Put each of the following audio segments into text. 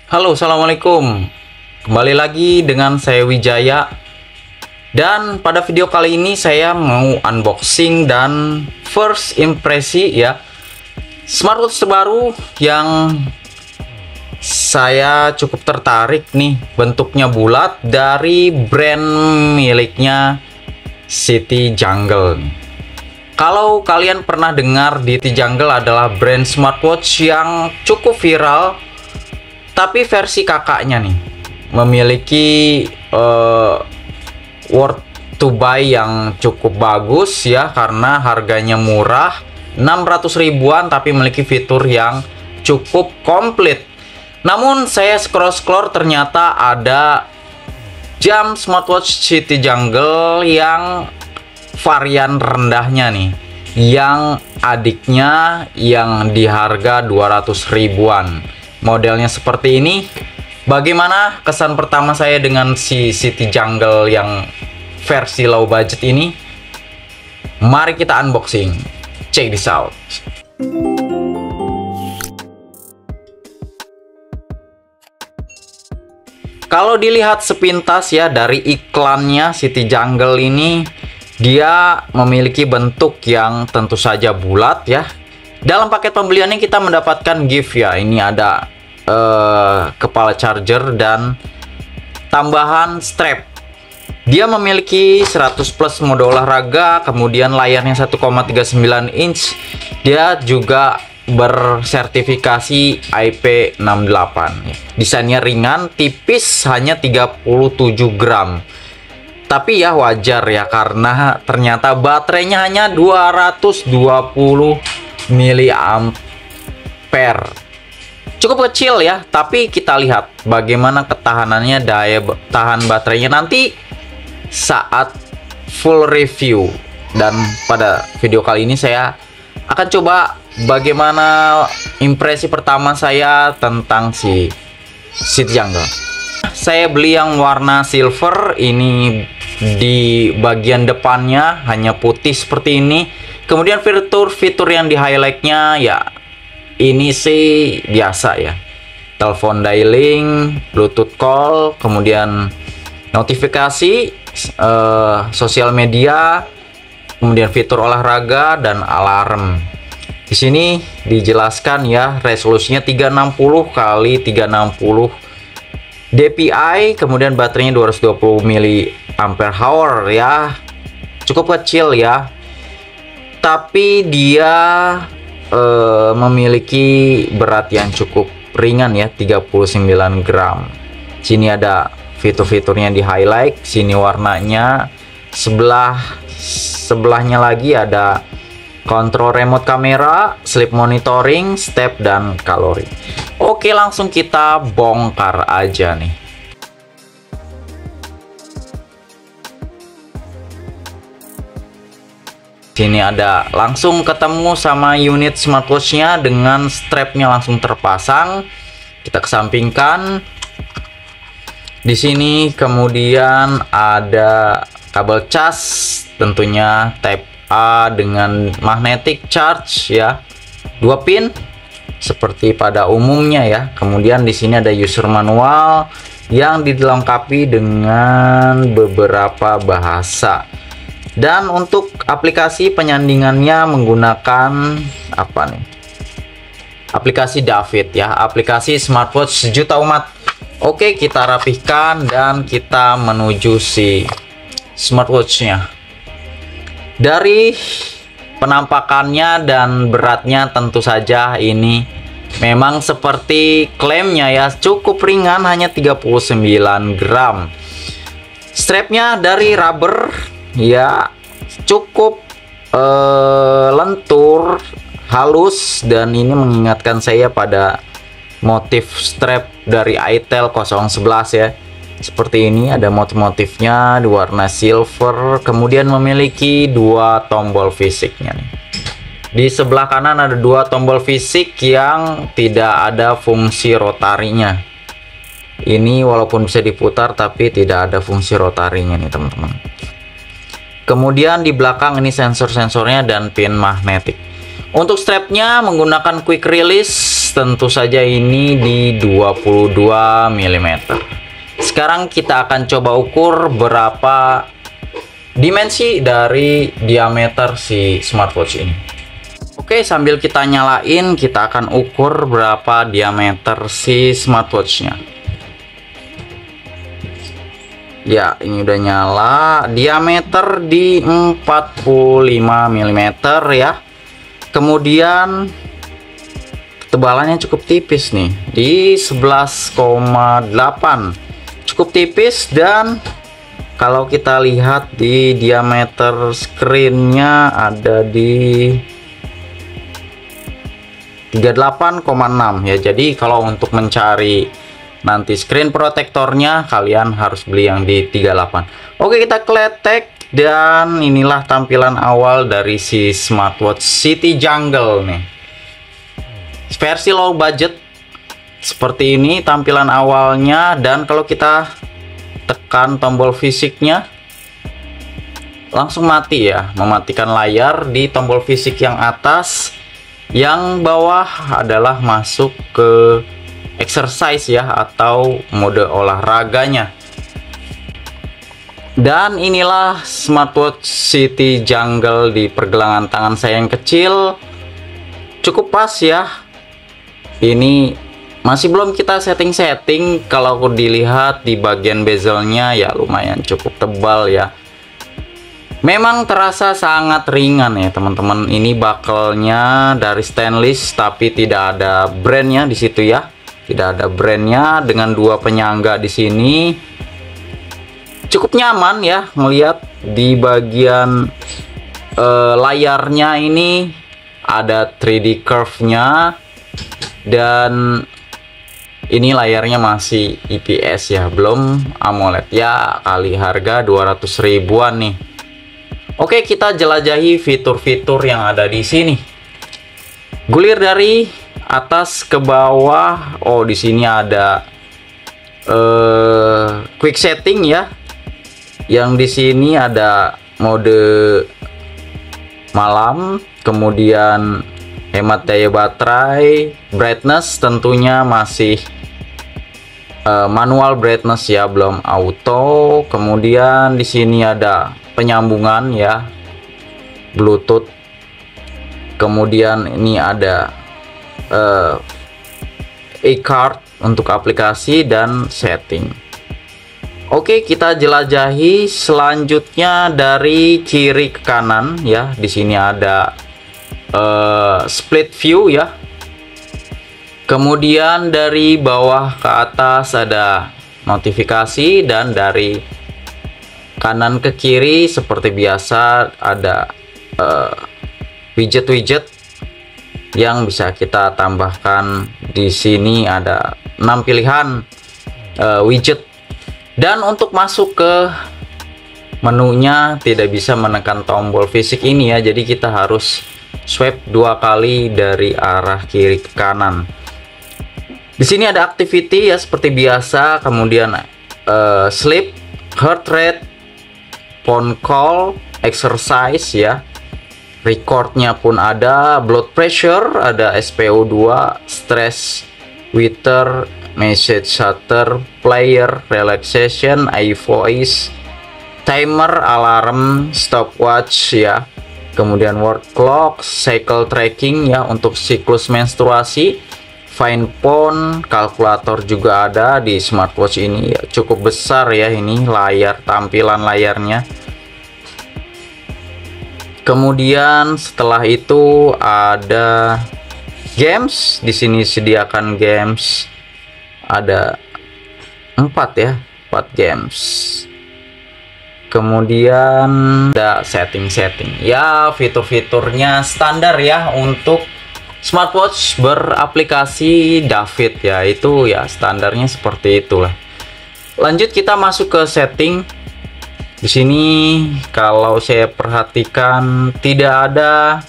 Halo, assalamualaikum. Kembali lagi dengan saya Wijaya. Dan pada video kali ini saya mau unboxing dan first impresi ya, smartwatch terbaru yang saya cukup tertarik nih. Bentuknya bulat, dari brand miliknya City Jungle. Kalau kalian pernah dengar, City Jungle adalah brand smartwatch yang cukup viral, tapi versi kakaknya nih memiliki worth to buy yang cukup bagus ya, karena harganya murah 600 ribuan tapi memiliki fitur yang cukup komplit. Namun saya scroll ternyata ada jam smartwatch City Jungle yang varian rendahnya nih, yang adiknya yang di harga 200 ribuan. Modelnya seperti ini. Bagaimana kesan pertama saya dengan si City Jungle yang versi low budget ini? Mari kita unboxing. Check this out. Kalau dilihat sepintas ya dari iklannya, City Jungle ini dia memiliki bentuk yang tentu saja bulat ya. Dalam paket pembeliannya kita mendapatkan gift ya. Ini ada kepala charger dan tambahan strap. Dia memiliki 100 plus mode olahraga, kemudian layarnya 1,39 inch. Dia juga bersertifikasi IP68. Desainnya ringan, tipis, hanya 37 gram. Tapi ya wajar ya, karena ternyata baterainya hanya 220 mAh. Cukup kecil ya, tapi kita lihat bagaimana ketahanannya, daya tahan baterainya nanti saat full review. Dan pada video kali ini saya akan coba bagaimana impresi pertama saya tentang si City Jungle. Saya beli yang warna silver, ini di bagian depannya hanya putih seperti ini. Kemudian fitur-fitur yang di highlightnya ya ini sih biasa ya, telepon dialing, bluetooth call, kemudian notifikasi, sosial media, kemudian fitur olahraga dan alarm. Di sini dijelaskan ya, resolusinya 360 kali 360 dpi, kemudian baterainya 220 mAh ya, cukup kecil ya, tapi dia memiliki berat yang cukup ringan ya, 39 gram. Sini ada fitur-fiturnya di highlight, sini warnanya. Sebelahnya lagi ada kontrol remote kamera, sleep monitoring, step dan kalori. Oke, langsung kita bongkar aja nih. Sini ada langsung ketemu sama unit smartwatchnya dengan strapnya langsung terpasang. Kita kesampingkan. Di sini kemudian ada kabel cas, tentunya Type A dengan magnetic charge ya, 2 pin seperti pada umumnya ya. Kemudian di sini ada user manual yang dilengkapi dengan beberapa bahasa. Dan untuk aplikasi penyandingannya menggunakan apa nih? Aplikasi David ya, aplikasi smartwatch sejuta umat. Oke, kita rapihkan dan kita menuju si smartwatchnya. Dari penampakannya dan beratnya tentu saja ini memang seperti klaimnya ya, cukup ringan, hanya 39 gram. Strapnya dari rubber ya, cukup lentur, halus, dan ini mengingatkan saya pada motif strap dari itel 011 ya. Seperti ini ada motif-motifnya di warna silver, kemudian memiliki 2 tombol fisiknya nih. Di sebelah kanan ada 2 tombol fisik yang tidak ada fungsi rotarinya. Ini walaupun bisa diputar tapi tidak ada fungsi rotarinya nih teman-teman. Kemudian di belakang ini sensor-sensornya dan pin magnetik. Untuk strapnya menggunakan quick release, tentu saja ini di 22 mm. Sekarang kita akan coba ukur berapa dimensi dari diameter si smartwatch ini. Oke, sambil kita nyalain, kita akan ukur berapa diameter si smartwatchnya. Ya, ini udah nyala. Diameter di 45 mm ya. Kemudian ketebalannya cukup tipis nih, di 11,8. Cukup tipis, dan kalau kita lihat di diameter screennya ada di 38,6 ya. Jadi kalau untuk mencari nanti screen protectornya, kalian harus beli yang di 38. Oke, kita kletek. Dan inilah tampilan awal dari si smartwatch City Jungle nih, versi low budget. Seperti ini tampilan awalnya. Dan kalau kita tekan tombol fisiknya, langsung mati ya, mematikan layar di tombol fisik yang atas. Yang bawah adalah masuk ke exercise ya, atau mode olahraganya. Dan inilah smartwatch City Jungle di pergelangan tangan saya yang kecil. Cukup pas ya. Ini masih belum kita setting-setting. Kalau dilihat di bagian bezelnya ya lumayan cukup tebal ya. Memang terasa sangat ringan ya teman-teman. Ini buckle-nya dari stainless, tapi tidak ada brandnya di situ ya. Tidak ada brandnya, dengan dua penyangga di sini. Cukup nyaman ya melihat di bagian layarnya ini ada 3D curve-nya, dan ini layarnya masih IPS ya, belum AMOLED ya. Kali harga 200 ribuan nih. Oke, kita jelajahi fitur-fitur yang ada di sini. Gulir dari atas ke bawah. Oh, di sini ada quick setting ya. Yang di sini ada mode malam, kemudian hemat daya baterai, brightness tentunya masih manual brightness ya, belum auto. Kemudian di sini ada penyambungan ya, Bluetooth. Kemudian ini ada e-card untuk aplikasi dan setting. Oke, kita jelajahi selanjutnya dari kiri ke kanan ya. Di sini ada split view ya. Kemudian dari bawah ke atas ada notifikasi, dan dari kanan ke kiri seperti biasa ada widget-widget yang bisa kita tambahkan. Di sini ada 6 pilihan widget. Dan untuk masuk ke menunya tidak bisa menekan tombol fisik ini ya, jadi kita harus swipe 2 kali dari arah kiri ke kanan. Di sini ada activity ya seperti biasa, kemudian sleep, heart rate, phone call, exercise ya, recordnya pun ada, blood pressure, ada SpO2, stress, wither, message shutter, player, relaxation, iVoice, timer, alarm, stopwatch ya, kemudian word clock, cycle tracking ya untuk siklus menstruasi, fine phone, kalkulator juga ada di smartwatch ini ya. Cukup besar ya ini layar, tampilan layarnya. Kemudian setelah itu ada games. Di sini sediakan games, ada 4 ya, 4 games. Kemudian ada setting-setting ya, fitur-fiturnya standar ya untuk smartwatch beraplikasi David ya, itu ya standarnya seperti itulah. Lanjut kita masuk ke setting. Di sini kalau saya perhatikan tidak ada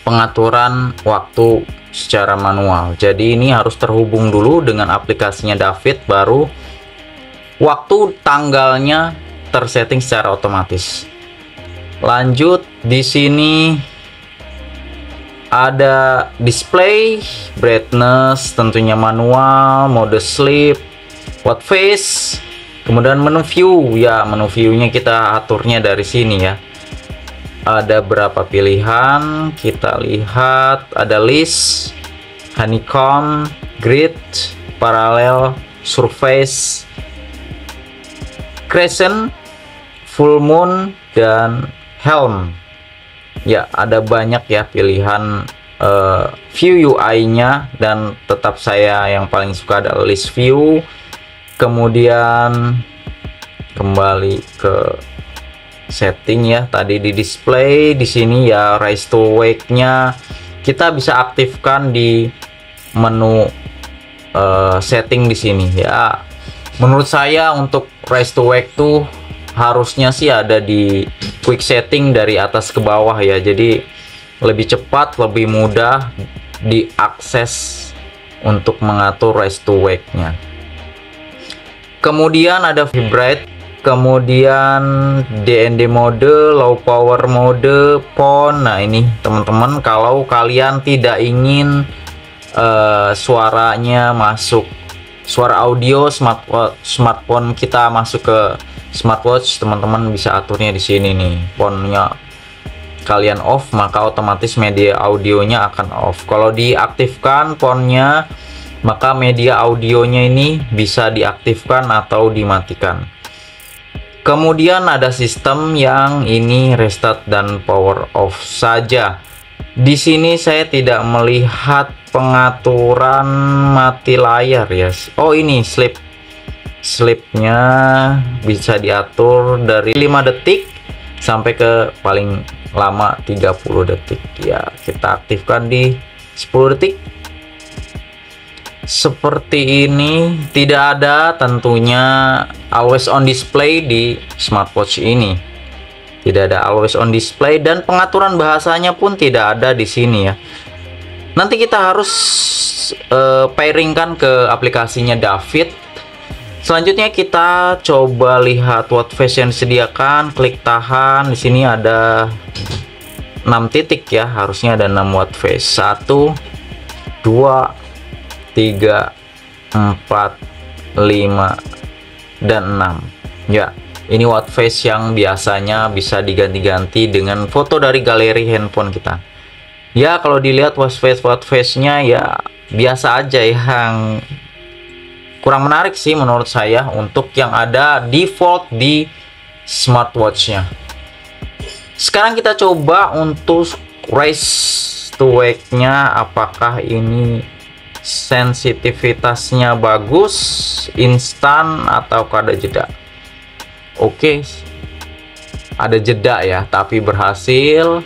pengaturan waktu secara manual, jadi ini harus terhubung dulu dengan aplikasinya David, baru waktu tanggalnya tersetting secara otomatis. Lanjut di sini Ada display, brightness, tentunya manual, mode sleep, watch face, kemudian menu view. Ya, menu view-nya kita aturnya dari sini ya. Ada berapa pilihan, kita lihat. Ada list, honeycomb, grid, parallel, surface, crescent, full moon, dan helm. Ya, ada banyak ya pilihan view UI-nya, dan tetap saya yang paling suka adalah list view. Kemudian kembali ke setting ya, tadi di display di sini ya, rise to wake-nya kita bisa aktifkan di menu setting di sini ya. Menurut saya untuk rise to wake tuh harusnya sih ada di quick setting dari atas ke bawah ya, jadi lebih cepat, lebih mudah diakses untuk mengatur rise to wake-nya. Kemudian ada vibrate, kemudian DND mode, low power mode, PON. Nah ini teman-teman, kalau kalian tidak ingin suaranya masuk, suara audio smartphone kita masuk ke smartwatch, teman-teman bisa aturnya di sini nih. PON-nya kalian off, maka otomatis media audionya akan off. Kalau diaktifkan PON-nya, maka media audionya ini bisa diaktifkan atau dimatikan. Kemudian ada sistem yang ini restart dan power off saja. Di sini saya tidak melihat pengaturan mati layar ya. Oh ini sleep-nya bisa diatur dari 5 detik sampai ke paling lama 30 detik ya. Kita aktifkan di 10 detik. Seperti ini, tidak ada tentunya always on display di smartwatch ini. Tidak ada always on display, dan pengaturan bahasanya pun tidak ada di sini ya. Nanti kita harus pairingkan ke aplikasinya David. Selanjutnya kita coba lihat watch face yang disediakan. Klik tahan. Di sini ada 6 titik ya, harusnya ada 6 watch face. 1, 2, 3, 4, 5, dan 6 ya. Ini watch face yang biasanya bisa diganti-ganti dengan foto dari galeri handphone kita ya. Kalau dilihat watch face-nya ya biasa aja, yang kurang menarik sih menurut saya untuk yang ada default di smartwatch-nya. Sekarang kita coba untuk rise to wake-nya, apakah ini sensitivitasnya bagus, instan, atau ada jeda. Oke, ada jeda ya, tapi berhasil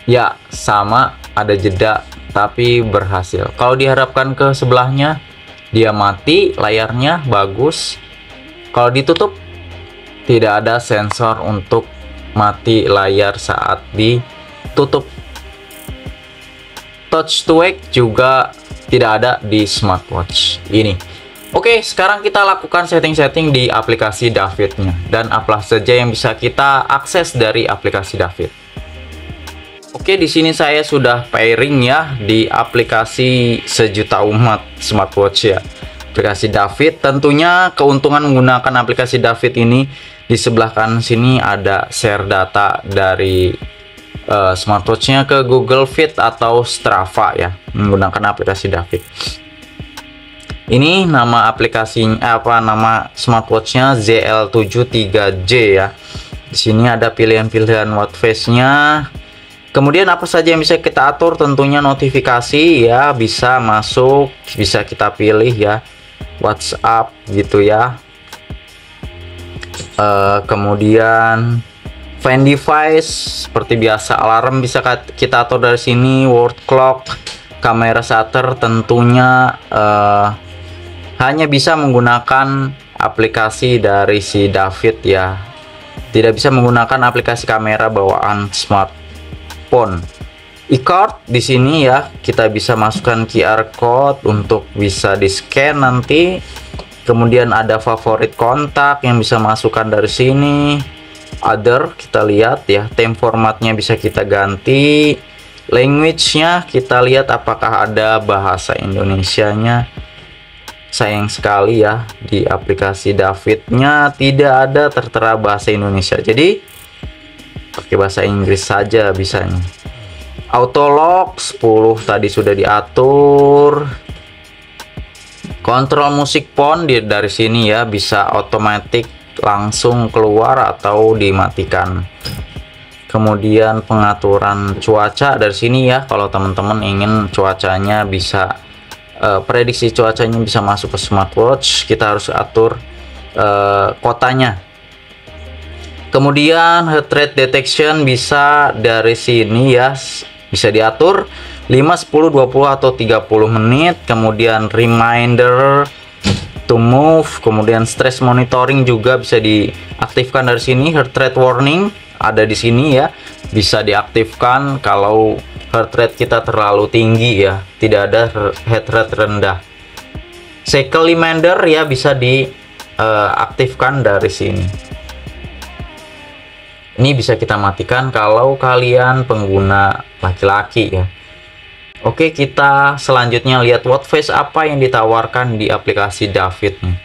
ya. Sama, ada jeda tapi berhasil. Kalau diharapkan ke sebelahnya, dia mati layarnya, bagus. Kalau ditutup, tidak ada sensor untuk mati layar saat ditutup. Touch to wake juga tidak ada di smartwatch ini. Oke, sekarang kita lakukan setting-setting di aplikasi David-nya, dan apa saja yang bisa kita akses dari aplikasi David. Oke, di sini saya sudah pairing ya di aplikasi sejuta umat smartwatch ya, aplikasi David. Tentunya keuntungan menggunakan aplikasi David ini, di sebelah kanan sini ada share data dari smartwatch-nya ke Google Fit atau Strava ya, menggunakan aplikasi David. Ini nama aplikasinya nama smartwatch-nya ZL73J ya. Di sini ada pilihan-pilihan watch face-nya. Kemudian apa saja yang bisa kita atur, tentunya notifikasi ya, bisa masuk, bisa kita pilih ya, WhatsApp gitu ya. Kemudian find device seperti biasa, alarm bisa kita atur dari sini, word clock, kamera shutter tentunya hanya bisa menggunakan aplikasi dari si David ya, tidak bisa menggunakan aplikasi kamera bawaan smartphone. E-card di sini ya, kita bisa masukkan QR code untuk bisa di scan nanti. Kemudian ada favorit kontak yang bisa masukkan dari sini. Other, kita lihat ya, theme formatnya bisa kita ganti. Language-nya kita lihat apakah ada bahasa Indonesianya. Sayang sekali ya, di aplikasi David-nya tidak ada tertera bahasa Indonesia. Jadi pakai bahasa Inggris saja bisanya. Auto lock 10 tadi sudah diatur. Kontrol musik phone dari sini ya, bisa otomatis langsung keluar atau dimatikan. Kemudian pengaturan cuaca dari sini ya, kalau teman-teman ingin cuacanya bisa prediksi cuacanya bisa masuk ke smartwatch, kita harus atur kotanya. Kemudian heart rate detection bisa dari sini ya, bisa diatur 5, 10, 20 atau 30 menit. Kemudian reminder to move, kemudian stress monitoring juga bisa diaktifkan dari sini. Heart rate warning ada di sini ya, bisa diaktifkan kalau heart rate kita terlalu tinggi ya, tidak ada heart rate rendah. Cycle reminder ya, bisa diaktifkan dari sini. Ini bisa kita matikan kalau kalian pengguna laki-laki ya. Oke, kita selanjutnya lihat watch face apa yang ditawarkan di aplikasi David nih.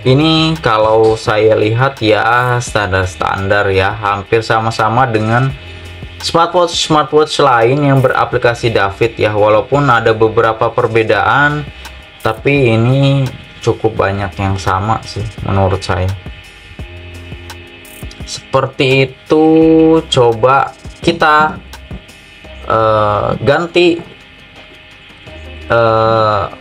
Ini kalau saya lihat ya standar-standar ya, hampir sama-sama dengan smartwatch lain yang beraplikasi David ya, walaupun ada beberapa perbedaan, tapi ini cukup banyak yang sama sih menurut saya. Seperti itu. Coba kita ganti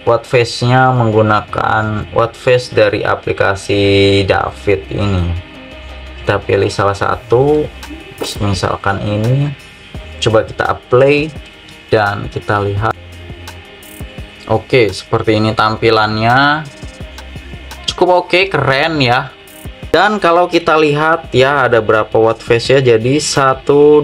watch face-nya menggunakan watch face dari aplikasi David ini. Kita pilih salah satu, misalkan ini. Coba kita apply dan kita lihat. Oke, seperti ini tampilannya. Cukup oke, keren ya. Dan kalau kita lihat ya, ada berapa watch face ya, jadi 1, 2,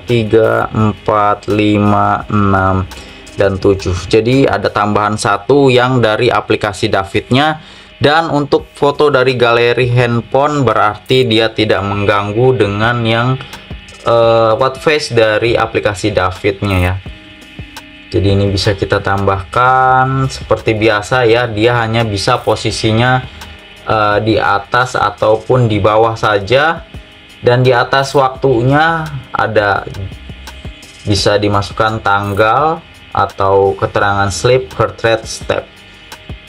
3, 4, 5, 6 dan 7. Jadi ada tambahan satu yang dari aplikasi Davidnya. Dan untuk foto dari galeri handphone berarti dia tidak mengganggu dengan yang watch face dari aplikasi Davidnya ya. Jadi ini bisa kita tambahkan seperti biasa ya, dia hanya bisa posisinya di atas ataupun di bawah saja. Dan di atas waktunya ada, bisa dimasukkan tanggal atau keterangan sleep, heart rate, step.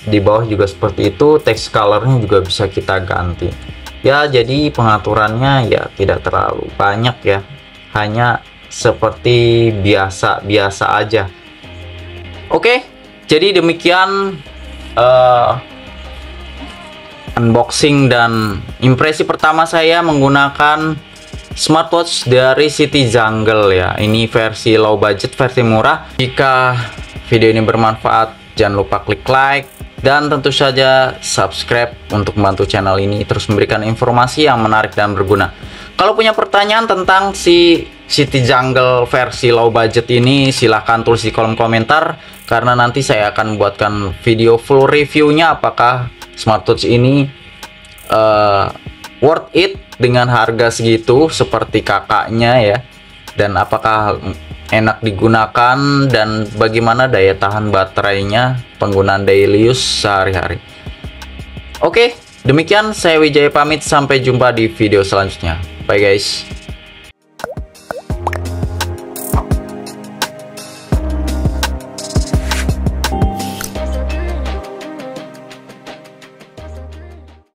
Di bawah juga seperti itu. Text colornya juga bisa kita ganti ya. Jadi pengaturannya ya tidak terlalu banyak ya, hanya seperti biasa aja. Oke, jadi demikian unboxing dan impresi pertama saya menggunakan smartwatch dari City Jungle ya. Ini versi low budget, versi murah. Jika video ini bermanfaat, jangan lupa klik like dan tentu saja subscribe untuk membantu channel ini terus memberikan informasi yang menarik dan berguna. Kalau punya pertanyaan tentang si City Jungle versi low budget ini, silahkan tulis di kolom komentar, karena nanti saya akan membuatkan video full reviewnya apakah smartwatch ini worth it dengan harga segitu seperti kakaknya ya, dan apakah enak digunakan dan bagaimana daya tahan baterainya penggunaan daily use sehari-hari. Oke, demikian saya Wijaya pamit, sampai jumpa di video selanjutnya. Bye guys.